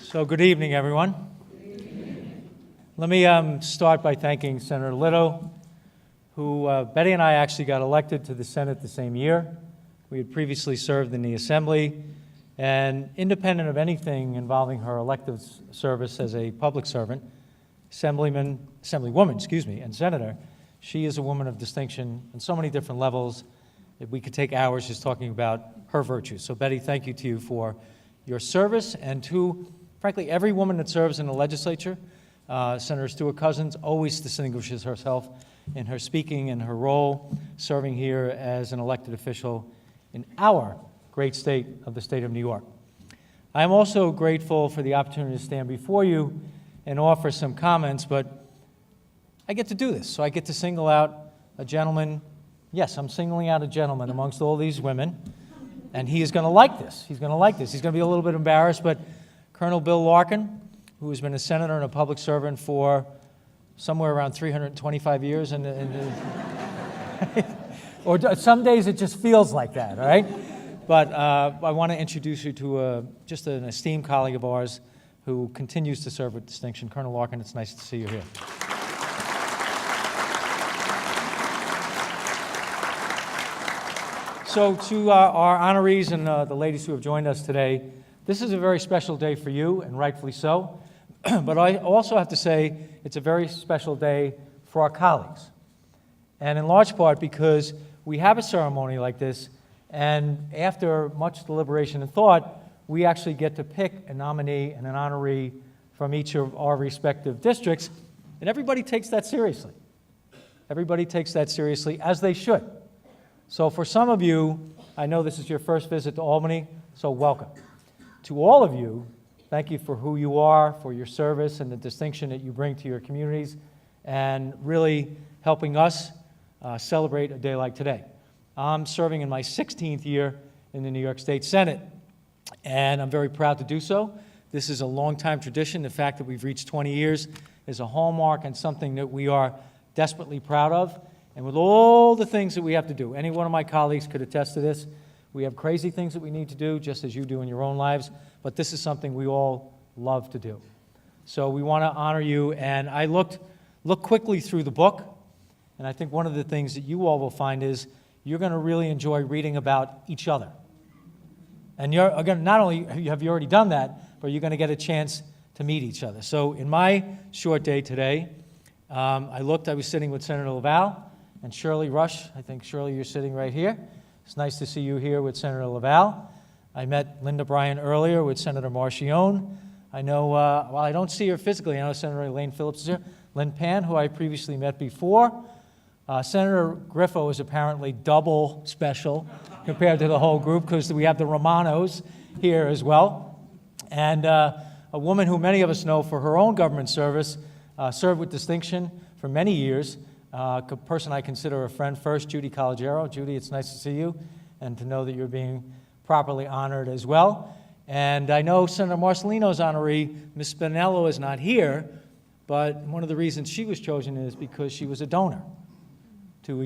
So good evening, everyone. Good evening. Let me start by thanking Senator Litto, who Betty and I actually got elected to the Senate the same year. We had previously served in the Assembly, and independent of anything involving her elective service as a public servant, Assemblywoman, and Senator, she is a woman of distinction on so many different levels that we could take hours just talking about her virtues. So Betty, thank you to you for your service, and to, frankly, every woman that serves in the legislature. Senator Stewart Cousins always distinguishes herself in her speaking and her role serving here as an elected official in our great state of the state of New York. I am also grateful for the opportunity to stand before you and offer some comments, but I get to do this, so I get to single out a gentleman. Yes, I'm singling out a gentleman amongst all these women, and he is going to like this. He's going to like this. He's going to be a little bit embarrassed, but Colonel Bill Larkin, who has been a senator and a public servant for somewhere around 325 years, or some days it just feels like that, all right? But I want to introduce you to just an esteemed colleague of ours who continues to serve with distinction. Colonel Larkin, it's nice to see you here. So to our honorees and the ladies who have joined us today, this is a very special day for you, and rightfully so. But I also have to say it's a very special day for our colleagues. And in large part because we have a ceremony like this, and after much deliberation and thought, we actually get to pick a nominee and an honoree from each of our respective districts, and everybody takes that seriously. Everybody takes that seriously, as they should. So for some of you, I know this is your first visit to Albany, so welcome. To all of you, thank you for who you are, for your service and the distinction that you bring to your communities, and really helping us celebrate a day like today. I'm serving in my 16th year in the New York State Senate, and I'm very proud to do so. This is a long-time tradition. The fact that we've reached 20 years is a hallmark and something that we are desperately proud of. And with all the things that we have to do, any one of my colleagues could attest to this. We have crazy things that we need to do, just as you do in your own lives, but this is something we all love to do. So we want to honor you, and I looked quickly through the book, and I think one of the things that you all will find is you're going to really enjoy reading about each other. And you're going to, not only have you already done that, but you're going to get a chance to meet each other. So in my short day today, I was sitting with Senator Laval and Shirley Rush. I think, Shirley, you're sitting right here. It's nice to see you here with Senator Laval. I met Linda Bryan earlier with Senator Marchione. I know, while I don't see her physically, I know Senator Elaine Phillips is here. Lynn Pan, who I previously met before. Senator Griffo is apparently double special compared to the whole group because we have the Romanos here as well. And a woman who many of us know for her own government service, served with distinction for many years, a person I consider a friend first, Judy Collegiero. Judy, it's nice to see you and to know that you're being properly honored as well. And I know Senator Marcelino's honoree, Ms. Spinello, is not here, but one of the reasons she was chosen is because she was a donor to a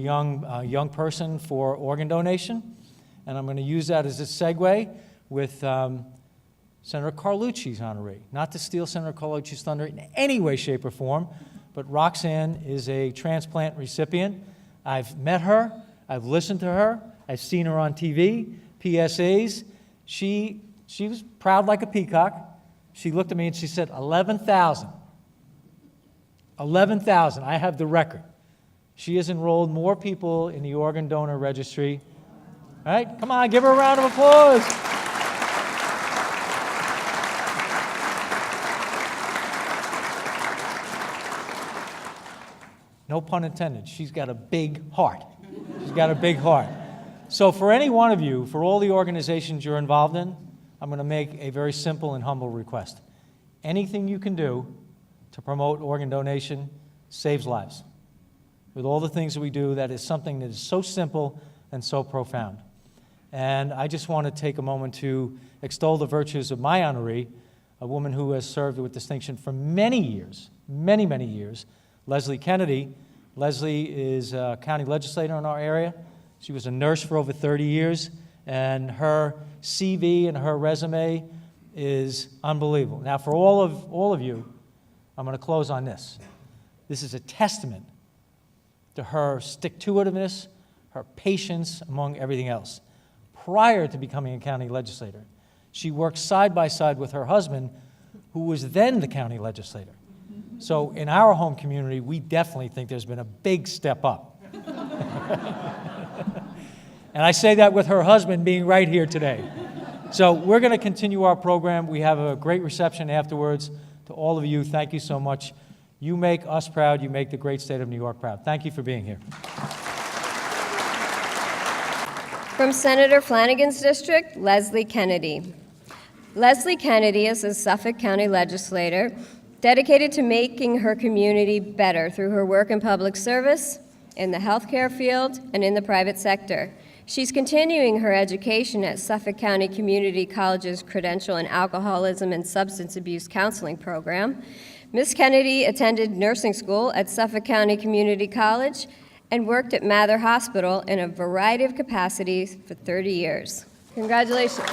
young person for organ donation. And I'm going to use that as a segue with Senator Carlucci's honoree. Not to steal Senator Carlucci's thunder in any way, shape, or form, but Roxanne is a transplant recipient. I've met her, I've listened to her, I've seen her on TV, PSAs. She was proud like a peacock. She looked at me and she said, 11,000. 11,000, I have the record. She has enrolled more people in the organ donor registry. All right, come on, give her a round of applause. No pun intended. She's got a big heart. She's got a big heart. So for any one of you, for all the organizations you're involved in, I'm going to make a very simple and humble request. Anything you can do to promote organ donation saves lives. With all the things that we do, that is something that is so simple and so profound. And I just want to take a moment to extol the virtues of my honoree, a woman who has served with distinction for many years, many, many years, Leslie Kennedy. Leslie is a county legislator in our area. She was a nurse for over 30 years, and her CV and her resume is unbelievable. Now, for all of you, I'm going to close on this. This is a testament to her stick-to-itiveness, her patience, among everything else. Prior to becoming a county legislator, she worked side by side with her husband, who was then the county legislator. So in our home community, we definitely think there's been a big step up. And I say that with her husband being right here today. So we're going to continue our program. We have a great reception afterwards. To all of you, thank you so much. You make us proud. You make the great state of New York proud. Thank you for being here. From Senator Flanagan's district, Leslie Kennedy. Leslie Kennedy is a Suffolk County legislator dedicated to making her community better through her work in public service, in the healthcare field, and in the private sector. She's continuing her education at Suffolk County Community College's Credential in Alcoholism and Substance Abuse Counseling Program. Ms. Kennedy attended nursing school at Suffolk County Community College and worked at Mather Hospital in a variety of capacities for 30 years. Congratulations.